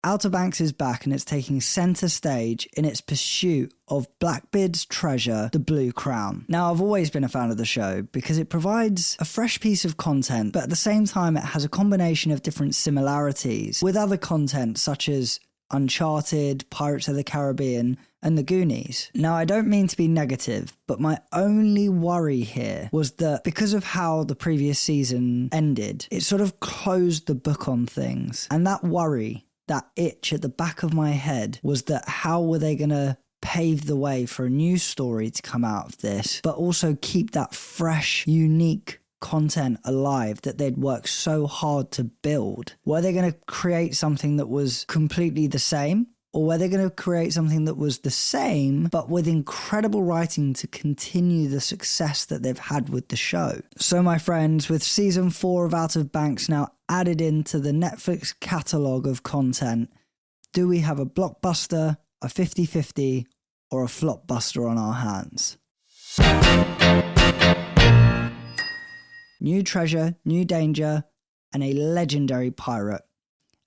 Outer Banks is back and it's taking centre stage in its pursuit of Blackbeard's treasure, the Blue Crown. Now, I've always been a fan of the show because it provides a fresh piece of content, but at the same time it has a combination of different similarities with other content such as Uncharted, Pirates of the Caribbean, and the Goonies. Now, I don't mean to be negative, but my only worry here was that because of how the previous season ended, it sort of closed the book on things. And that worry, that itch at the back of my head was that how were they going to pave the way for a new story to come out of this, but also keep that fresh, unique content alive that they'd worked so hard to build? Were they going to create something that was completely the same? Or were they going to create something that was the same, but with incredible writing to continue the success that they've had with the show? So, my friends, with season 4 of Outer Banks now added into the Netflix catalogue of content, do we have a blockbuster, a 50-50, or a flopbuster on our hands? New treasure, new danger, and a legendary pirate.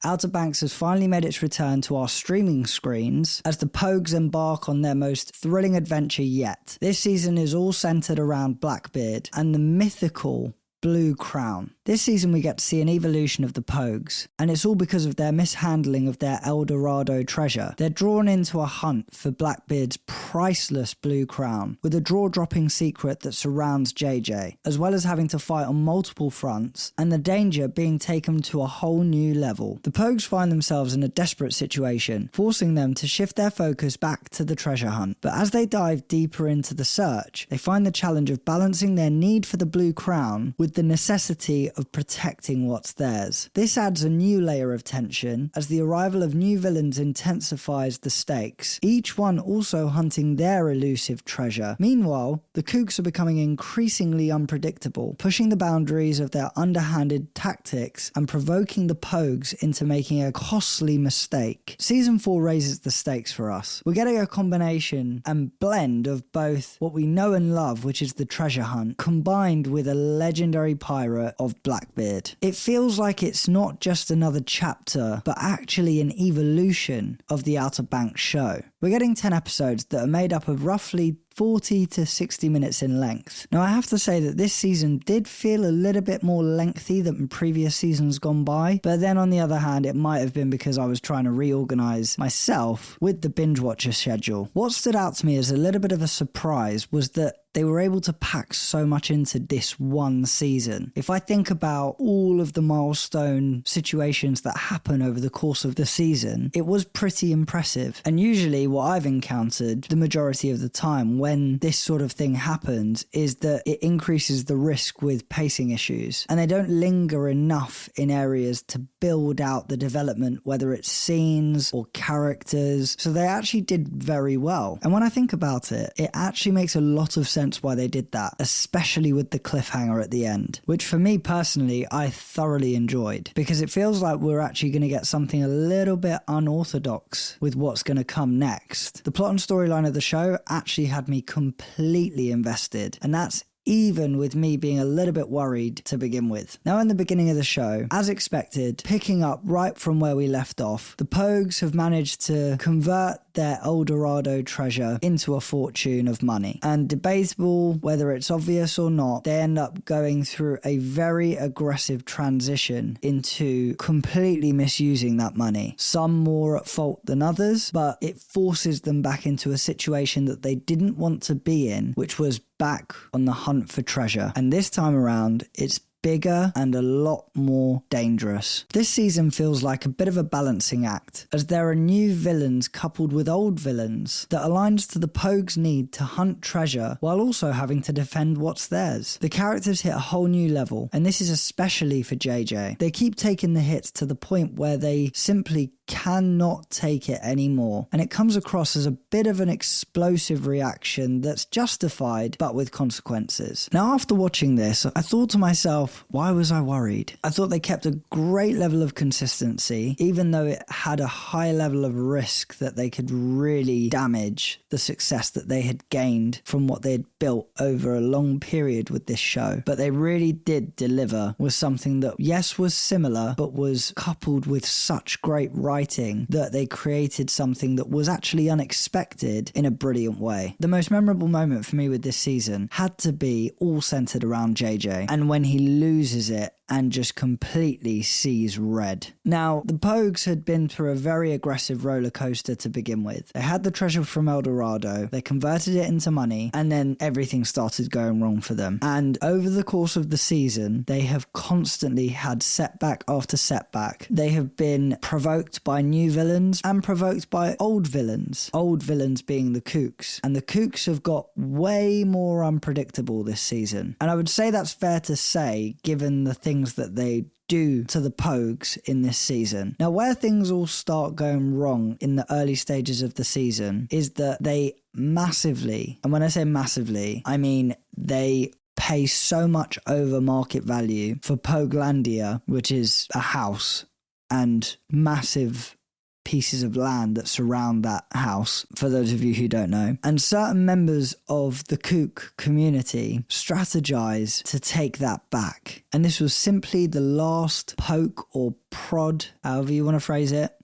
Outer Banks has finally made its return to our streaming screens as the Pogues embark on their most thrilling adventure yet. This season is all centered around Blackbeard and the mythical Blue Crown. This season we get to see an evolution of the Pogues, and it's all because of their mishandling of their Dorado treasure. They're drawn into a hunt for Blackbeard's priceless Blue Crown, with a jaw-dropping secret that surrounds JJ, as well as having to fight on multiple fronts, and the danger being taken to a whole new level. The Pogues find themselves in a desperate situation, forcing them to shift their focus back to the treasure hunt. But as they dive deeper into the search, they find the challenge of balancing their need for the Blue Crown with the necessity of protecting what's theirs. This adds a new layer of tension as the arrival of new villains intensifies the stakes, each one also hunting their elusive treasure. Meanwhile, the Kooks are becoming increasingly unpredictable, pushing the boundaries of their underhanded tactics and provoking the Pogues into making a costly mistake. Season 4 raises the stakes for us. We're getting a combination and blend of both what we know and love, which is the treasure hunt, combined with a legendary pirate of Blackbeard. It feels like it's not just another chapter, but actually an evolution of the Outer Banks show. We're getting 10 episodes that are made up of roughly 40 to 60 minutes in length. Now, I have to say that this season did feel a little bit more lengthy than previous seasons gone by, but then on the other hand, it might have been because I was trying to reorganize myself with the binge watcher schedule. What stood out to me as a little bit of a surprise was that they were able to pack so much into this one season. If I think about all of the milestone situations that happen over the course of the season, it was pretty impressive. And usually what I've encountered the majority of the time when this sort of thing happens is that it increases the risk with pacing issues, and they don't linger enough in areas to build out the development, whether it's scenes or characters. So they actually did very well. And when I think about it, it actually makes a lot of sense why they did that, especially with the cliffhanger at the end, which for me personally, I thoroughly enjoyed, because it feels like we're actually going to get something a little bit unorthodox with what's going to come next. The plot and storyline of the show actually had me completely invested, and that's even with me being a little bit worried to begin with. Now, in the beginning of the show, as expected, picking up right from where we left off, the Pogues have managed to convert their Dorado treasure into a fortune of money. And debatable whether it's obvious or not, they end up going through a very aggressive transition into completely misusing that money. Some more at fault than others, but it forces them back into a situation that they didn't want to be in, which was back on the hunt for treasure. And this time around, it's bigger and a lot more dangerous. This season feels like a bit of a balancing act, as there are new villains coupled with old villains that aligns to the Pogues' need to hunt treasure while also having to defend what's theirs. The characters hit a whole new level, and this is especially for JJ. They keep taking the hits to the point where they simply cannot take it anymore, and it comes across as a bit of an explosive reaction that's justified but with consequences. Now, after watching this, I thought to myself, why was I worried? I thought they kept a great level of consistency, even though it had a high level of risk that they could really damage the success that they had gained from what they had built over a long period with this show. But they really did deliver with something that, yes, was similar, but was coupled with such great writing writing that they created something that was actually unexpected in a brilliant way. The most memorable moment for me with this season had to be all centered around JJ, and when he loses it and just completely sees red. Now, the Pogues had been through a very aggressive roller coaster to begin with. They had the treasure from El Dorado, they converted it into money, and then everything started going wrong for them. And over the course of the season, they have constantly had setback after setback. They have been provoked by new villains and provoked by old villains. Old villains being the Kooks. And the Kooks have got way more unpredictable this season. And I would say that's fair to say, given the things that they do to the Pogues in this season. Now, where things all start going wrong in the early stages of the season is that they massively, and when I say massively, I mean they pay so much over market value for Pogelandia, which is a house, and massive pieces of land that surround that house, for those of you who don't know. And certain members of the Kook community strategize to take that back. And this was simply the last poke or prod, however you want to phrase it,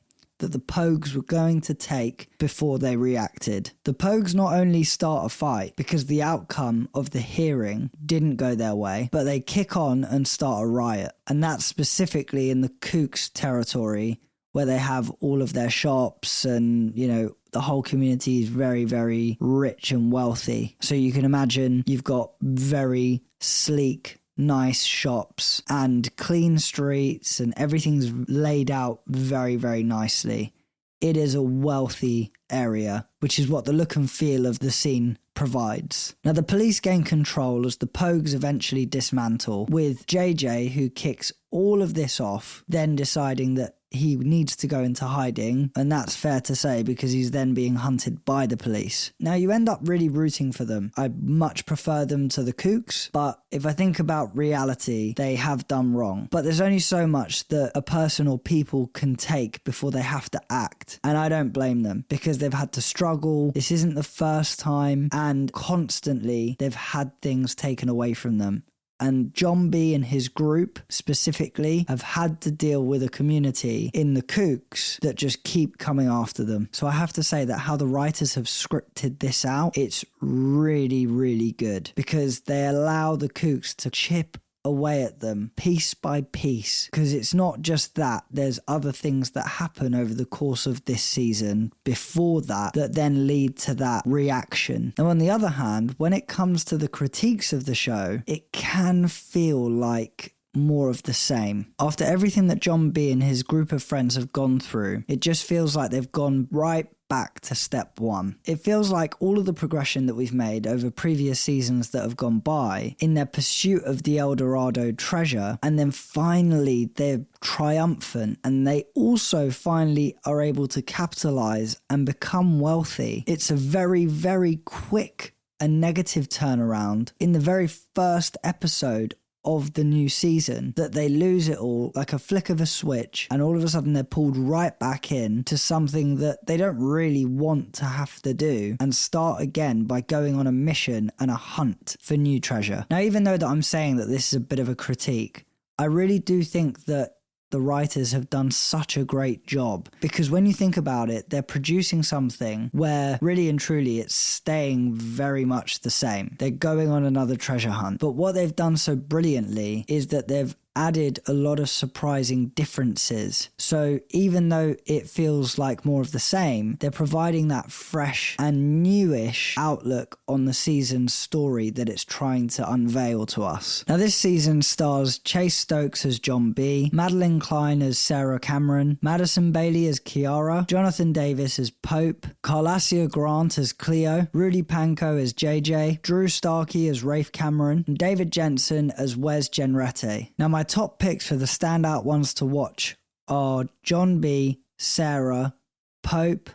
that the Pogues were going to take before they reacted. The Pogues not only start a fight because the outcome of the hearing didn't go their way, but they kick on and start a riot. And that's specifically in the Kooks territory, where they have all of their shops and, you know, the whole community is very, very rich and wealthy. So you can imagine you've got very sleek, nice shops and clean streets and everything's laid out very, very nicely. It is a wealthy area, which is what the look and feel of the scene provides. Now, the police gain control as the Pogues eventually dismantle, with JJ, who kicks all of this off, then deciding that he needs to go into hiding, and that's fair to say because he's then being hunted by the police. Now, you end up really rooting for them. I much prefer them to the Kooks, but if I think about reality, they have done wrong. But there's only so much that a person or people can take before they have to act, and I don't blame them because they've had to struggle. This isn't the first time, and constantly they've had things taken away from them. And John B and his group specifically have had to deal with a community in the Kooks that just keep coming after them. So I have to say that how the writers have scripted this out, it's really, really good because they allow the Kooks to chip away at them piece by piece, because it's not just that, there's other things that happen over the course of this season before that then lead to that reaction. Now, on the other hand, when it comes to the critiques of the show, it can feel like more of the same. After everything that John B and his group of friends have gone through, it just feels like they've gone right back to step one. It feels like all of the progression that we've made over previous seasons that have gone by in their pursuit of the El Dorado treasure, and then finally they're triumphant and they also finally are able to capitalize and become wealthy. It's a very, very quick and negative turnaround in the very first episode of the new season, that they lose it all like a flick of a switch, and all of a sudden they're pulled right back in to something that they don't really want to have to do, and start again by going on a mission and a hunt for new treasure. Now, even though that I'm saying that this is a bit of a critique, I really do think that the writers have done such a great job, because when you think about it, they're producing something where really and truly it's staying very much the same. They're going on another treasure hunt, but what they've done so brilliantly is that they've added a lot of surprising differences. So even though it feels like more of the same, they're providing that fresh and newish outlook on the season's story that it's trying to unveil to us. Now, this season stars Chase Stokes as John B, Madeline Klein as Sarah Cameron, Madison Bailey as Kiara, Jonathan Davis as Pope, Carlassia Grant as Cleo, Rudy Panko as JJ, Drew Starkey as Rafe Cameron, and David Jensen as Wes Genrette. Now, my top picks for the standout ones to watch are John B, Sarah, Pope,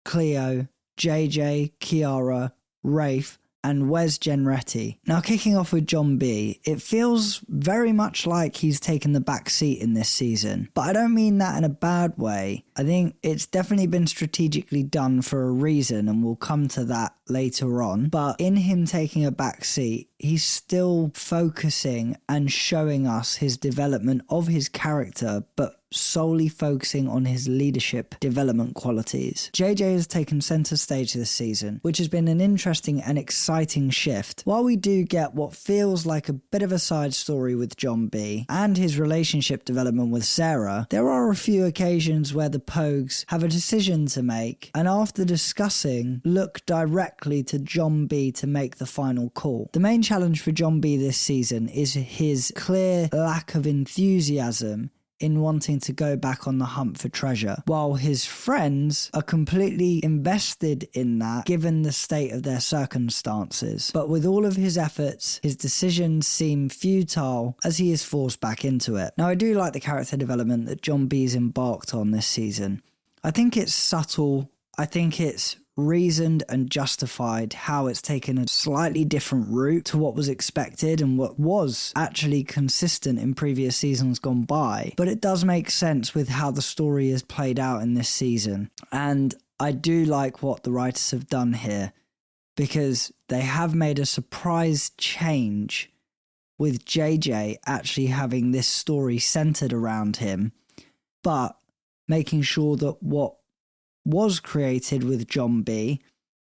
Cleo, JJ, Kiara, Rafe, and Wes Genrette. Now, kicking off with John B, it feels very much like he's taken the back seat in this season, but I don't mean that in a bad way. I think it's definitely been strategically done for a reason, and we'll come to that later on. But in him taking a back seat, he's still focusing and showing us his development of his character, but solely focusing on his leadership development qualities. JJ has taken center stage this season, which has been an interesting and exciting shift. While we do get what feels like a bit of a side story with John B and his relationship development with Sarah, there are a few occasions where the Pogues have a decision to make, and after discussing, look directly to John B to make the final call. The main challenge for John B this season is his clear lack of enthusiasm in wanting to go back on the hunt for treasure, while his friends are completely invested in that given the state of their circumstances. But with all of his efforts, his decisions seem futile as he is forced back into it. Now, I do like the character development that John B's embarked on this season. I think it's subtle. I think it's reasoned and justified how it's taken a slightly different route to what was expected and what was actually consistent in previous seasons gone by. But it does make sense with how the story is played out in this season. And I do like what the writers have done here, because they have made a surprise change with JJ actually having this story centered around him, but making sure that what was created with John B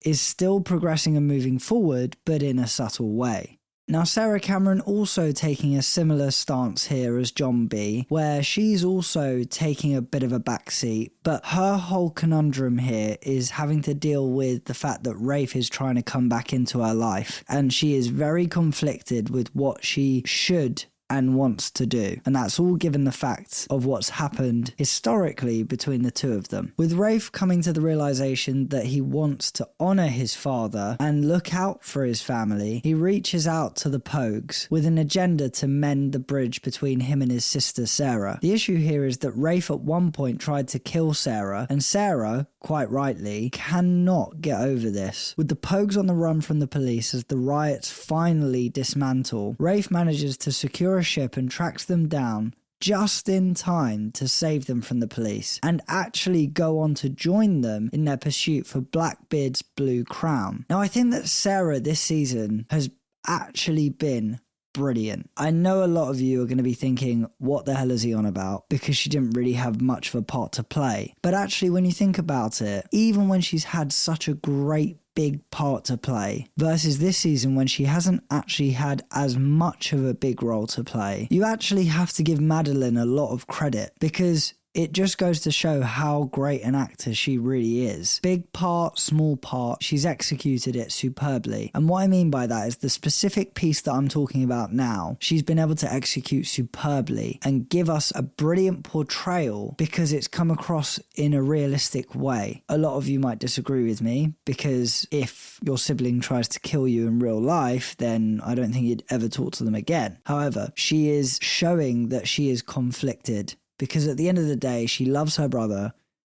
is still progressing and moving forward, but in a subtle way. Now, Sarah Cameron also taking a similar stance here as John B, where she's also taking a bit of a backseat, but her whole conundrum here is having to deal with the fact that Rafe is trying to come back into her life, and she is very conflicted with what she should and wants to do. And that's all given the facts of what's happened historically between the two of them. With Rafe coming to the realization that he wants to honor his father and look out for his family, he reaches out to the Pogues with an agenda to mend the bridge between him and his sister Sarah. The issue here is that Rafe at one point tried to kill Sarah, and Sarah, quite rightly, cannot get over this. With the Pogues on the run from the police as the riots finally dismantle, Rafe manages to secure a ship and tracks them down just in time to save them from the police and actually go on to join them in their pursuit for Blackbeard's blue crown. Now, I think that Sarah this season has actually been brilliant. I know a lot of you are going to be thinking, what the hell is he on about? Because she didn't really have much of a part to play. But actually, when you think about it, even when she's had such a great big part to play versus this season when she hasn't actually had as much of a big role to play, you actually have to give Madeline a lot of credit, because it just goes to show how great an actor she really is. Big part, small part, she's executed it superbly. And what I mean by that is the specific piece that I'm talking about now, she's been able to execute superbly and give us a brilliant portrayal because it's come across in a realistic way. A lot of you might disagree with me, because if your sibling tries to kill you in real life, then I don't think you'd ever talk to them again. However, she is showing that she is conflicted, because at the end of the day, she loves her brother,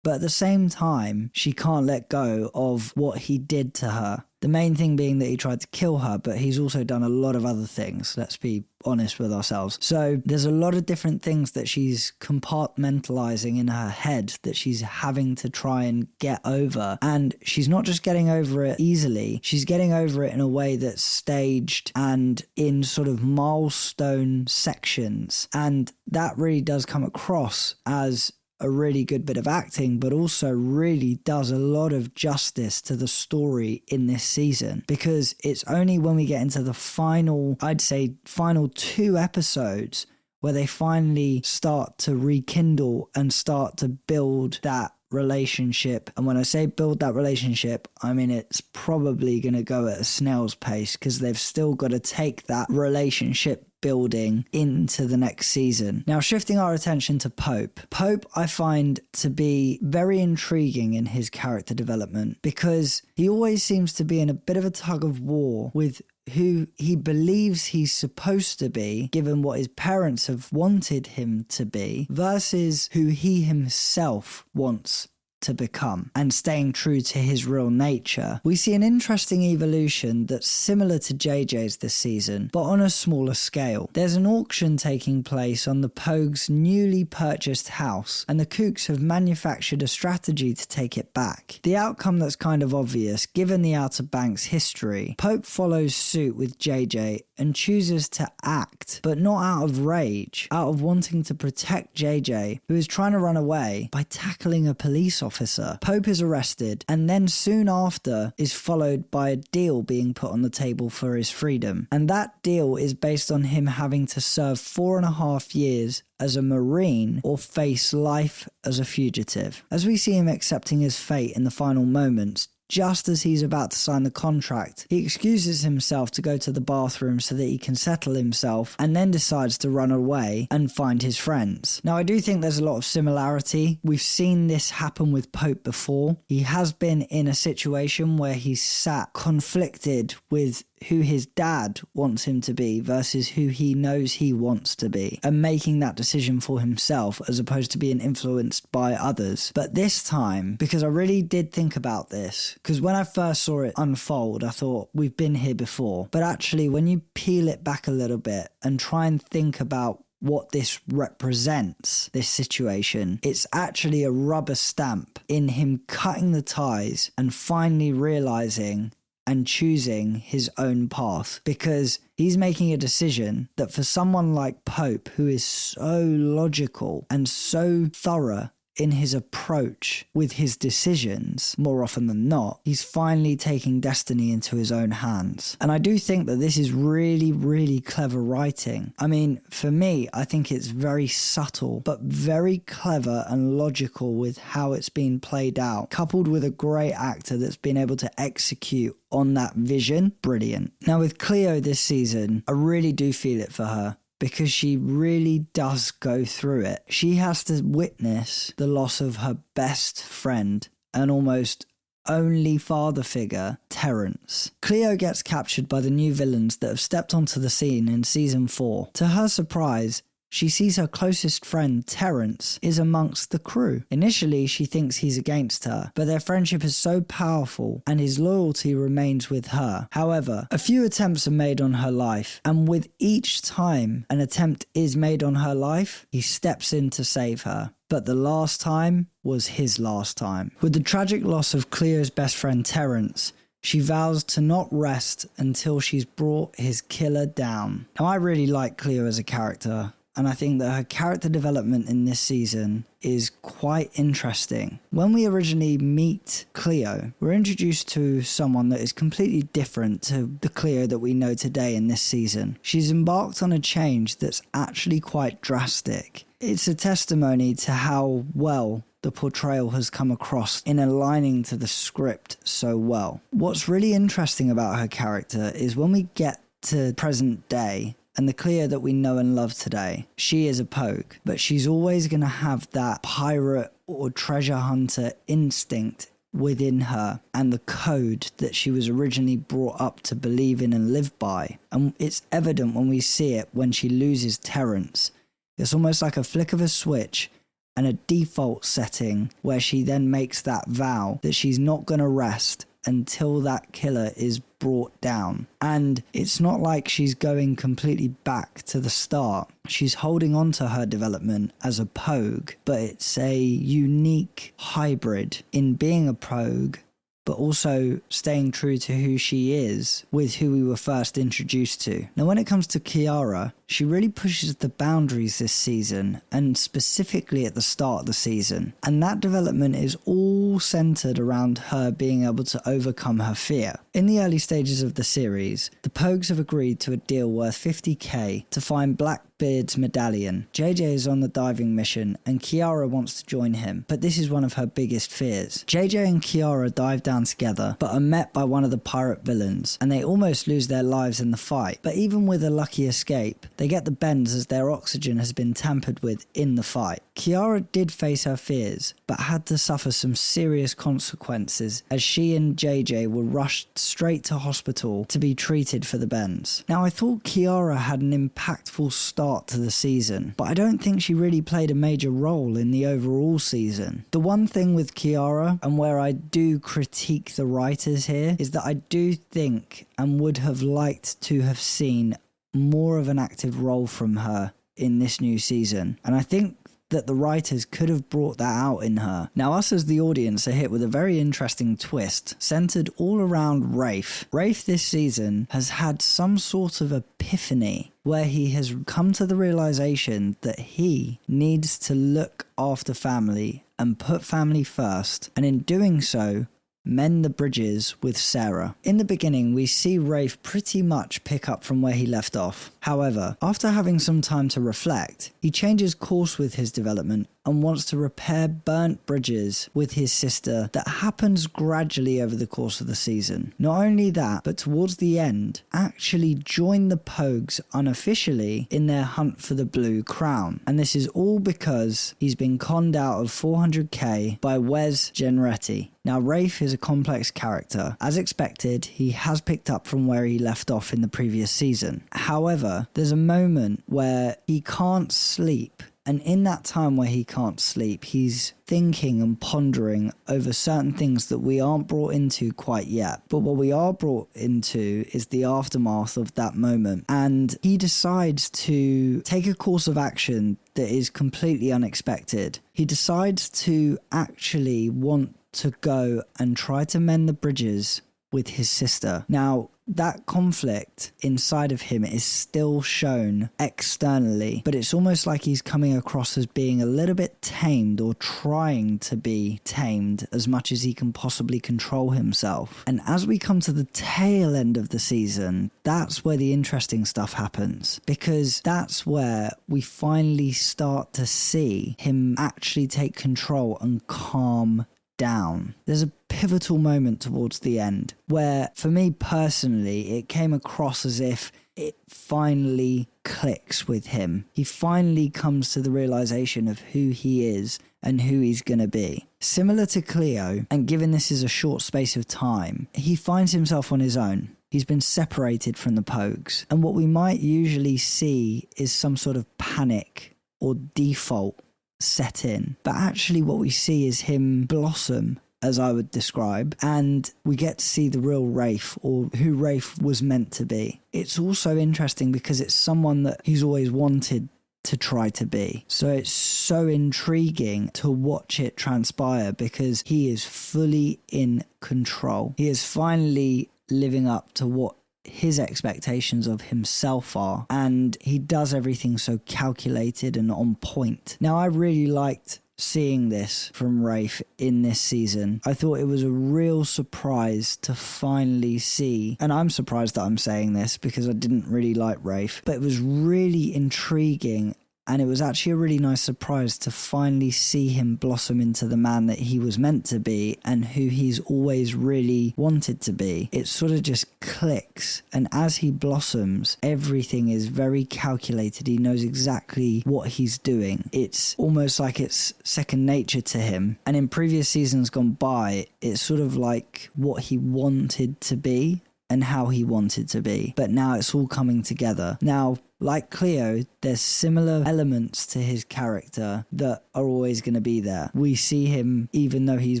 but at the same time, she can't let go of what he did to her. The main thing being that he tried to kill her, but he's also done a lot of other things. Let's be honest with ourselves. So there's a lot of different things that she's compartmentalizing in her head that she's having to try and get over. And she's not just getting over it easily. She's getting over it in a way that's staged and in sort of milestone sections. And that really does come across as a really good bit of acting, but also really does a lot of justice to the story in this season, because it's only when we get into the final, I'd say final 2 episodes, where they finally start to rekindle and start to build that relationship. And when I say build that relationship, I mean it's probably going to go at a snail's pace, because they've still got to take that relationship building into the next season. Now, shifting our attention to Pope. Pope I find to be very intriguing in his character development, because he always seems to be in a bit of a tug of war with who he believes he's supposed to be, given what his parents have wanted him to be, versus who he himself wants to become and staying true to his real nature. We see an interesting evolution that's similar to JJ's this season, but on a smaller scale. There's an auction taking place on the Pogues' newly purchased house, and the Kooks have manufactured a strategy to take it back. The outcome that's kind of obvious, given the Outer Banks history. Pope follows suit with JJ and chooses to act, but not out of rage, out of wanting to protect JJ, who is trying to run away, by tackling a police officer. Pope is arrested, and then soon after is followed by a deal being put on the table for his freedom. And that deal is based on him having to serve 4.5 years as a Marine or face life as a fugitive. As we see him accepting his fate in the final moments, just as he's about to sign the contract, he excuses himself to go to the bathroom so that he can settle himself, and then decides to run away and find his friends. Now, I do think there's a lot of similarity. We've seen this happen with Pope before. He has been in a situation where he's sat conflicted with who his dad wants him to be versus who he knows he wants to be, and making that decision for himself as opposed to being influenced by others. But this time, because I really did think about this, because when I first saw it unfold, I thought, we've been here before. But actually, when you peel it back a little bit and try and think about what this represents, this situation, it's actually a rubber stamp in him cutting the ties and finally realizing and choosing his own path, because he's making a decision that for someone like Pope, who is so logical and so thorough in his approach with his decisions, more often than not, he's finally taking destiny into his own hands. And I do think that this is really, really clever writing. I mean, for me, I think it's very subtle, but very clever and logical with how it's been played out, coupled with a great actor that's been able to execute on that vision. Brilliant. Now with Cleo this season, I really do feel it for her, because she really does go through it. She has to witness the loss of her best friend and almost only father figure, Terrence. Cleo gets captured by the new villains that have stepped onto the scene in season 4. To her surprise, she sees her closest friend, Terrence, is amongst the crew. Initially, she thinks he's against her, but their friendship is so powerful and his loyalty remains with her. However, a few attempts are made on her life, and with each time an attempt is made on her life, he steps in to save her. But the last time was his last time. With the tragic loss of Cleo's best friend, Terrence, she vows to not rest until she's brought his killer down. Now, I really like Cleo as a character, and I think that her character development in this season is quite interesting. When we originally meet Cleo, we're introduced to someone that is completely different to the Cleo that we know today in this season. She's embarked on a change that's actually quite drastic. It's a testimony to how well the portrayal has come across in aligning to the script so well. What's really interesting about her character is when we get to present day, and the Cleo that we know and love today, she is a Pogue, but she's always going to have that pirate or treasure hunter instinct within her and the code that she was originally brought up to believe in and live by. And it's evident when we see it when she loses Terrence. It's almost like a flick of a switch and a default setting where she then makes that vow that she's not going to rest until that killer is brought down. And it's not like she's going completely back to the start. She's holding on to her development as a Pogue, but it's a unique hybrid in being a Pogue, but also staying true to who she is with who we were first introduced to. Now, when it comes to Kiara, she really pushes the boundaries this season, and specifically at the start of the season. And that development is all centered around her being able to overcome her fear. In the early stages of the series, the Pogues have agreed to a deal worth 50k to find Blackbeard's medallion. JJ is on the diving mission and Kiara wants to join him, but this is one of her biggest fears. JJ and Kiara dive down together, but are met by one of the pirate villains, and they almost lose their lives in the fight. But even with a lucky escape, they They get the bends as their oxygen has been tampered with in the fight. Kiara did face her fears, but had to suffer some serious consequences as she and JJ were rushed straight to hospital to be treated for the bends. Now, I thought Kiara had an impactful start to the season, but I don't think she really played a major role in the overall season. The one thing with Kiara, and where I do critique the writers here, is that I do think and would have liked to have seen more of an active role from her in this new season. And I think that the writers could have brought that out in her. Now, us as the audience are hit with a very interesting twist centered all around Rafe. Rafe this season has had some sort of epiphany where he has come to the realization that he needs to look after family and put family first, and in doing so, mend the bridges with Sarah. In the beginning, we see Rafe pretty much pick up from where he left off. However, after having some time to reflect, he changes course with his development and wants to repair burnt bridges with his sister. That happens gradually over the course of the season. Not only that, but towards the end, actually join the Pogues unofficially in their hunt for the Blue Crown. And this is all because he's been conned out of 400k by Wes Genretti. Now, Rafe is a complex character. As expected, he has picked up from where he left off in the previous season. However, there's a moment where he can't sleep. And in that time where he can't sleep, he's thinking and pondering over certain things that we aren't brought into quite yet. But what we are brought into is the aftermath of that moment. And he decides to take a course of action that is completely unexpected. He decides to actually want to go and try to mend the bridges with his sister. Now, that conflict inside of him is still shown externally, but it's almost like he's coming across as being a little bit tamed, or trying to be tamed as much as he can possibly control himself. And as we come to the tail end of the season, that's where the interesting stuff happens, because that's where we finally start to see him actually take control and calm down. There's a pivotal moment towards the end where, for me personally, it came across as if it finally clicks with him. He finally comes to the realization of who he is and who he's going to be. Similar to Cleo, and given this is a short space of time, he finds himself on his own. He's been separated from the Pogues, and what we might usually see is some sort of panic or default set in, but actually what we see is him blossom, as I would describe, and we get to see the real Rafe, or who Rafe was meant to be. It's also interesting because it's someone that he's always wanted to try to be, so it's so intriguing to watch it transpire because he is fully in control. He is finally living up to what his expectations of himself are, and he does everything so calculated and on point. Now, I really liked seeing this from Rafe in this season. I thought it was a real surprise to finally see, and I'm surprised that I'm saying this because I didn't really like Rafe, but it was really intriguing. And it was actually a really nice surprise to finally see him blossom into the man that he was meant to be and who he's always really wanted to be. It sort of just clicks. And as he blossoms, everything is very calculated. He knows exactly what he's doing. It's almost like it's second nature to him. And in previous seasons gone by, it's sort of like what he wanted to be and how he wanted to be. But now it's all coming together. Now, like Cleo, there's similar elements to his character that are always going to be there. We see him, even though he's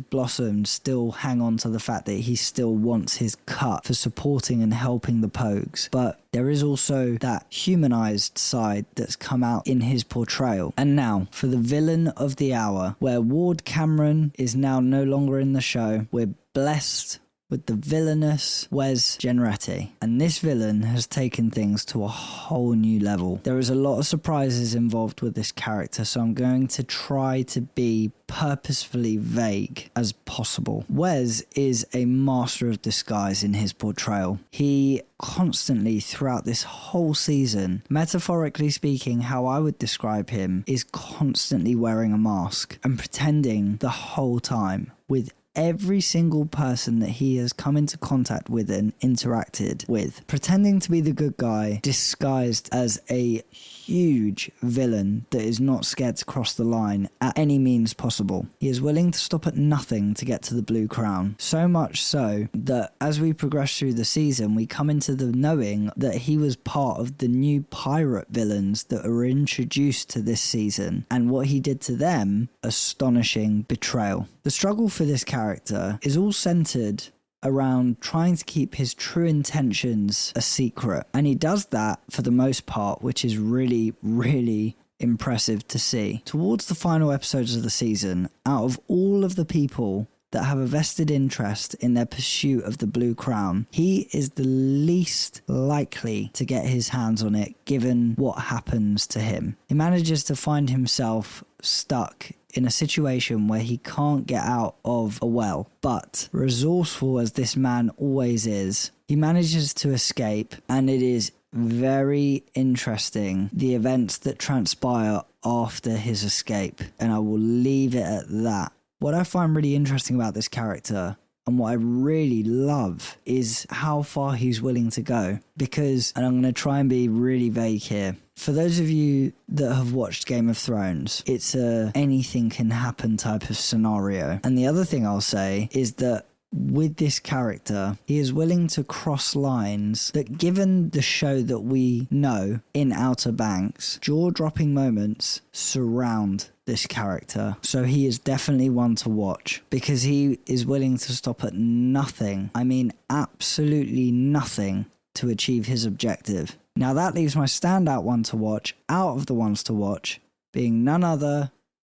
blossomed, still hang on to the fact that he still wants his cut for supporting and helping the Pogues. But there is also that humanized side that's come out in his portrayal. And now, for the villain of the hour, where Ward Cameron is now no longer in the show, we're blessed with the villainous Wes Genretti. And this villain has taken things to a whole new level. There is a lot of surprises involved with this character, so I'm going to try to be purposefully vague as possible. Wes is a master of disguise in his portrayal. He constantly, throughout this whole season, metaphorically speaking, how I would describe him, is constantly wearing a mask and pretending the whole time with every single person that he has come into contact with and interacted with, pretending to be the good guy, disguised as a huge villain that is not scared to cross the line at any means possible. He is willing to stop at nothing to get to the Blue Crown, so much so that as we progress through the season, we come into the knowing that he was part of the new pirate villains that were introduced to this season, and what he did to them, astonishing betrayal. The struggle for this character is all centered around trying to keep his true intentions a secret, and he does that for the most part, which is really, really impressive to see. Towards the final episodes of the season, out of all of the people that have a vested interest in their pursuit of the Blue Crown, he is the least likely to get his hands on it given what happens to him. He manages to find himself stuck in a situation where he can't get out of a well, but resourceful as this man always is, he manages to escape, and it is very interesting the events that transpire after his escape, and I will leave it at that. What I find really interesting about this character and what I really love is how far he's willing to go, because, and I'm going to try and be really vague here, for those of you that have watched Game of Thrones, it's a anything can happen type of scenario. And the other thing I'll say is that with this character, he is willing to cross lines that, given the show that we know in Outer Banks, jaw-dropping moments surround this character. So he is definitely one to watch, because he is willing to stop at nothing, I mean absolutely nothing, to achieve his objective. Now that leaves my standout one to watch out of the ones to watch being none other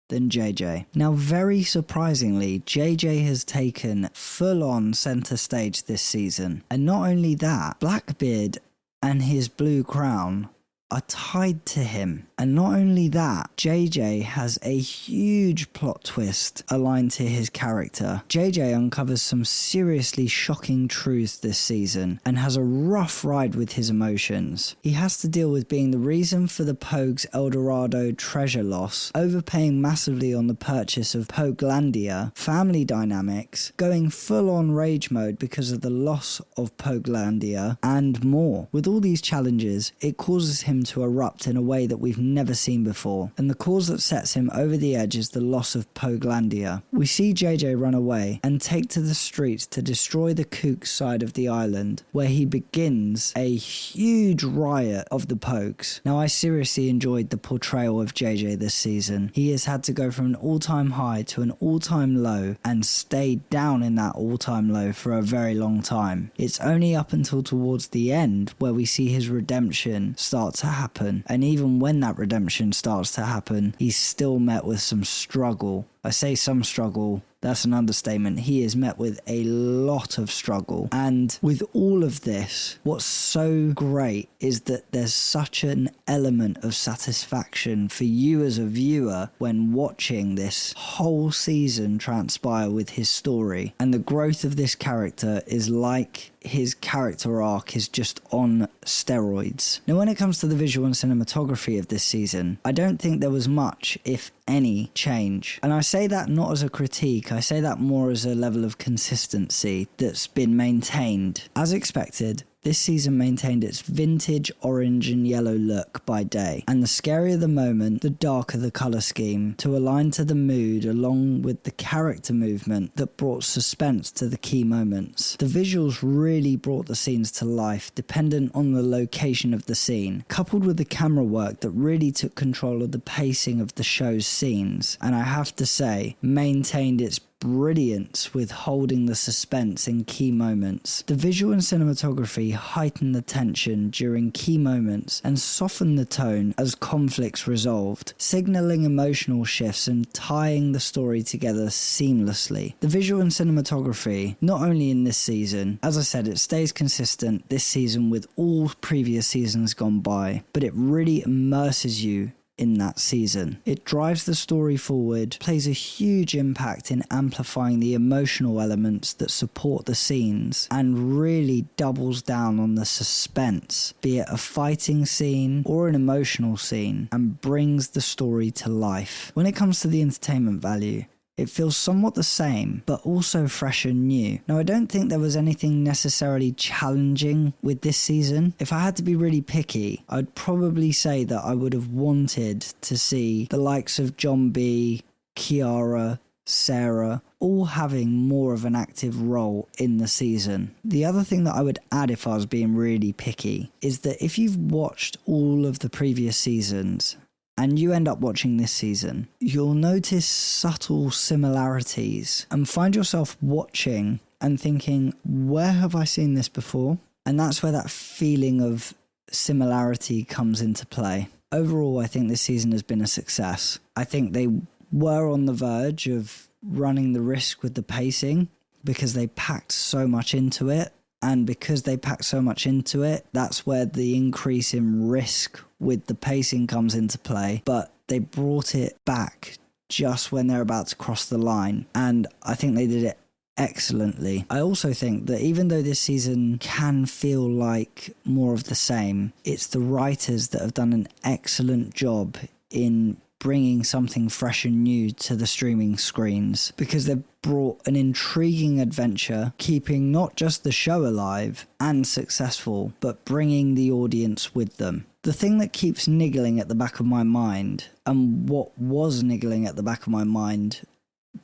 than JJ. Now, very surprisingly, JJ has taken full-on center stage this season. And not only that, Blackbeard and his Blue Crown are tied to him. And not only that, JJ has a huge plot twist aligned to his character. JJ uncovers some seriously shocking truths this season and has a rough ride with his emotions. He has to deal with being the reason for the Pogues Dorado treasure loss, overpaying massively on the purchase of Poglandia, family dynamics, going full on rage mode because of the loss of Poglandia, and more. With all these challenges, it causes him to erupt in a way that we've never seen before, and the cause that sets him over the edge is the loss of Poglandia. We see JJ run away and take to the streets to destroy the Kooks side of the island, where he begins a huge riot of the Pogues. Now, I seriously enjoyed the portrayal of JJ this season. He has had to go from an all-time high to an all-time low and stay down in that all-time low for a very long time. It's only up until towards the end where we see his redemption start to happen, and even when that redemption starts to happen, he's still met with some struggle. I say some struggle, that's an understatement. He is met with a lot of struggle. And with all of this, what's so great is that there's such an element of satisfaction for you as a viewer when watching this whole season transpire with his story. And the growth of this character is like his character arc is just on steroids. Now, when it comes to the visual and cinematography of this season, I don't think there was much, if any, change. And I say that not as a critique, I say that more as a level of consistency that's been maintained. As expected, this season maintained its vintage orange and yellow look by day, and the scarier the moment, the darker the colour scheme, to align to the mood along with the character movement that brought suspense to the key moments. The visuals really brought the scenes to life, dependent on the location of the scene, coupled with the camera work that really took control of the pacing of the show's scenes, and I have to say, maintained its brilliance with holding the suspense in key moments. The visual and cinematography heightened the tension during key moments and softened the tone as conflicts resolved, signaling emotional shifts and tying the story together seamlessly. The visual and cinematography, not only in this season, as I said, it stays consistent this season with all previous seasons gone by, but it really immerses you in that season. It drives the story forward, plays a huge impact in amplifying the emotional elements that support the scenes, and really doubles down on the suspense, be it a fighting scene or an emotional scene, and brings the story to life. When it comes to the entertainment value, It feels somewhat the same, but also fresh and new. Now, I don't think there was anything necessarily challenging with this season. If I had to be really picky, I'd probably say that I would have wanted to see the likes of John B, Kiara, Sarah, all having more of an active role in the season. The other thing that I would add if I was being really picky is that if you've watched all of the previous seasons and you end up watching this season, you'll notice subtle similarities and find yourself watching and thinking, where have I seen this before? And that's where that feeling of similarity comes into play. Overall, I think this season has been a success. I think they were on the verge of running the risk with the pacing because they packed so much into it. And because they packed so much into it, that's where the increase in risk with the pacing comes into play. But they brought it back just when they're about to cross the line. And I think they did it excellently. I also think that even though this season can feel like more of the same, it's the writers that have done an excellent job in bringing something fresh and new to the streaming screens, because they've brought an intriguing adventure, keeping not just the show alive and successful, but bringing the audience with them. The thing that keeps niggling at the back of my mind, and what was niggling at the back of my mind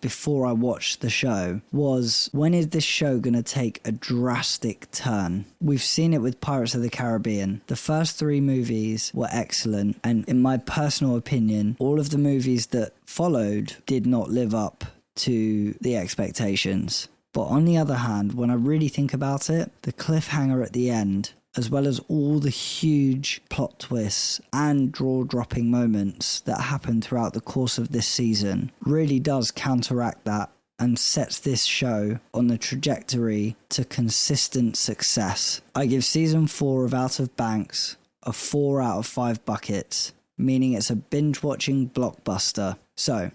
before I watched the show, was when is this show going to take a drastic turn? We've seen it with Pirates of the Caribbean. The first 3 movies were excellent, and in my personal opinion, all of the movies that followed did not live up to the expectations. But on the other hand, when I really think about it, the cliffhanger at the end, as well as all the huge plot twists and jaw-dropping moments that happen throughout the course of this season, really does counteract that and sets this show on the trajectory to consistent success. I give season 4 of Out of Banks a 4 out of 5 buckets, meaning it's a binge-watching blockbuster. So,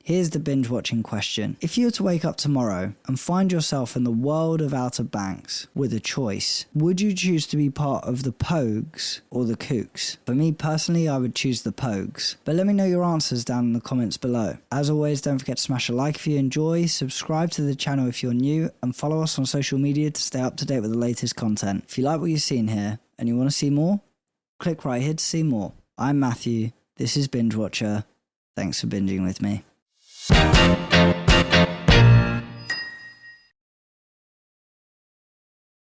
here's the binge-watching question. If you were to wake up tomorrow and find yourself in the world of Outer Banks with a choice, would you choose to be part of the Pogues or the Kooks? For me personally, I would choose the Pogues. But let me know your answers down in the comments below. As always, don't forget to smash a like if you enjoy, subscribe to the channel if you're new, and follow us on social media to stay up to date with the latest content. If you like what you've seen here and you want to see more, click right here to see more. I'm Matthew, this is Binge Watcher. Thanks for binging with me.